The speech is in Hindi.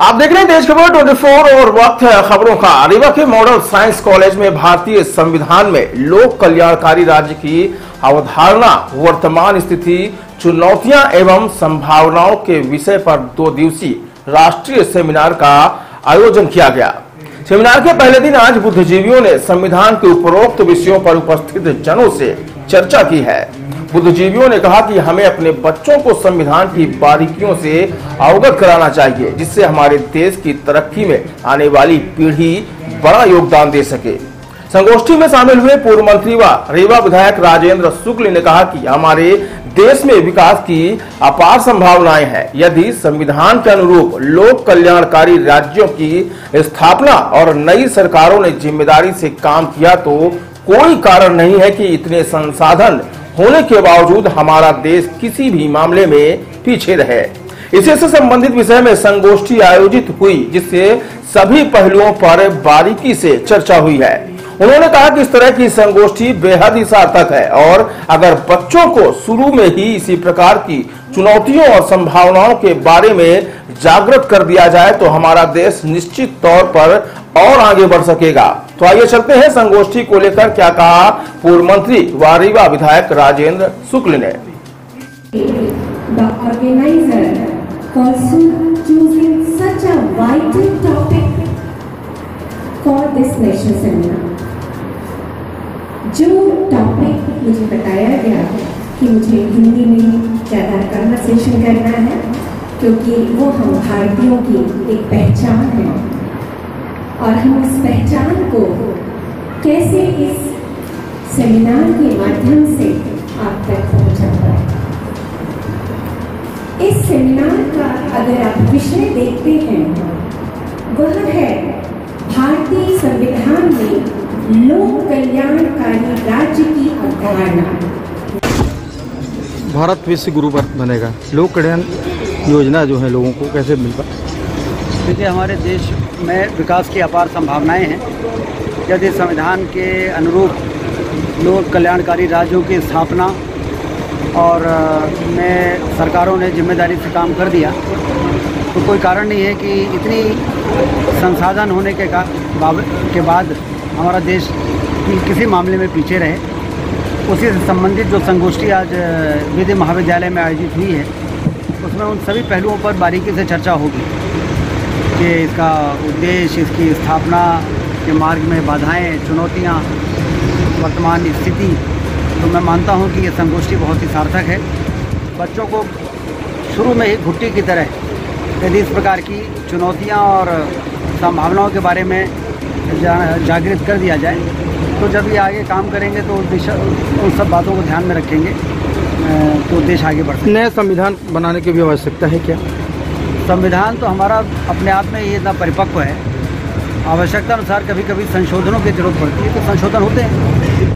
आप देख रहे हैं देश खबर 24 और वक्त है खबरों का। रीवा के मॉडल साइंस कॉलेज में भारतीय संविधान में लोक कल्याणकारी राज्य की अवधारणा, वर्तमान स्थिति, चुनौतियां एवं संभावनाओं के विषय पर 2 दिवसीय राष्ट्रीय सेमिनार का आयोजन किया गया। सेमिनार के पहले दिन आज बुद्धिजीवियों ने संविधान के उपरोक्त विषयों पर उपस्थित जनों से चर्चा की है। बुद्धिजीवियों ने कहा कि हमें अपने बच्चों को संविधान की बारीकियों से अवगत कराना चाहिए, जिससे हमारे देश की तरक्की में आने वाली पीढ़ी बड़ा योगदान दे सके। संगोष्ठी में शामिल हुए पूर्व मंत्री व रीवा विधायक राजेंद्र शुक्ल ने कहा कि हमारे देश में विकास की अपार संभावनाएं हैं। यदि संविधान के अनुरूप लोक कल्याणकारी राज्यों की स्थापना और नई सरकारों ने जिम्मेदारी से काम किया तो कोई कारण नहीं है कि इतने संसाधन होने के बावजूद हमारा देश किसी भी मामले में पीछे रहे। इसी से संबंधित विषय में संगोष्ठी आयोजित हुई, जिससे सभी पहलुओं पर बारीकी से चर्चा हुई है। उन्होंने कहा कि इस तरह की संगोष्ठी बेहद ही सार्थक है और अगर बच्चों को शुरू में ही इसी प्रकार की चुनौतियों और संभावनाओं के बारे में जागृत कर दिया जाए तो हमारा देश निश्चित तौर पर और आगे बढ़ सकेगा। तो आइए चलते हैं संगोष्ठी को लेकर क्या कहा पूर्व मंत्री व रीवा विधायक राजेंद्र शुक्ल ने। The organizer for choosing such a vital topic for this national seminar. जो टॉपिक मुझे बताया गया कि मुझे हिंदी में ज़्यादा कन्वर्सेशन करना है, क्योंकि वो हम भारतीयों की एक पहचान है और हम उस पहचान को कैसे इस सेमिनार के माध्यम से आप तक पहुंचा पाए। इस सेमिनार का अगर आप विषय देखते हैं, वह है भारतीय संविधान में लोक कल्याणकारी राज्य की अवधारणा। भारत विश्व गुरु बनेगा, लोक कल्याण योजना जो है लोगों को कैसे मिल पाए। देखिए, हमारे देश में विकास की अपार संभावनाएं हैं। यदि संविधान के अनुरूप लोक कल्याणकारी राज्यों की स्थापना और में सरकारों ने जिम्मेदारी से काम कर दिया तो कोई कारण नहीं है कि इतनी संसाधन होने के बाद हमारा देश किसी मामले में पीछे रहे। उसी से संबंधित जो संगोष्ठी आज विधि महाविद्यालय में आयोजित हुई है, उसमें उन सभी पहलुओं पर बारीकी से चर्चा होगी कि इसका उद्देश्य, इसकी स्थापना के मार्ग में बाधाएं, चुनौतियां, वर्तमान स्थिति। तो मैं मानता हूं कि ये संगोष्ठी बहुत ही सार्थक है। बच्चों को शुरू में ही घुट्टी की तरह यदि इस प्रकार की चुनौतियां और संभावनाओं के बारे में जागृत कर दिया जाए तो जब ये आगे काम करेंगे तो उन सब बातों को ध्यान में रखेंगे तो देश आगे बढ़ सकता है। नया संविधान बनाने की भी आवश्यकता है क्या? संविधान तो हमारा अपने आप में ये इतना परिपक्व है, आवश्यकता अनुसार कभी कभी संशोधनों की जरूरत पड़ती है तो संशोधन होते हैं।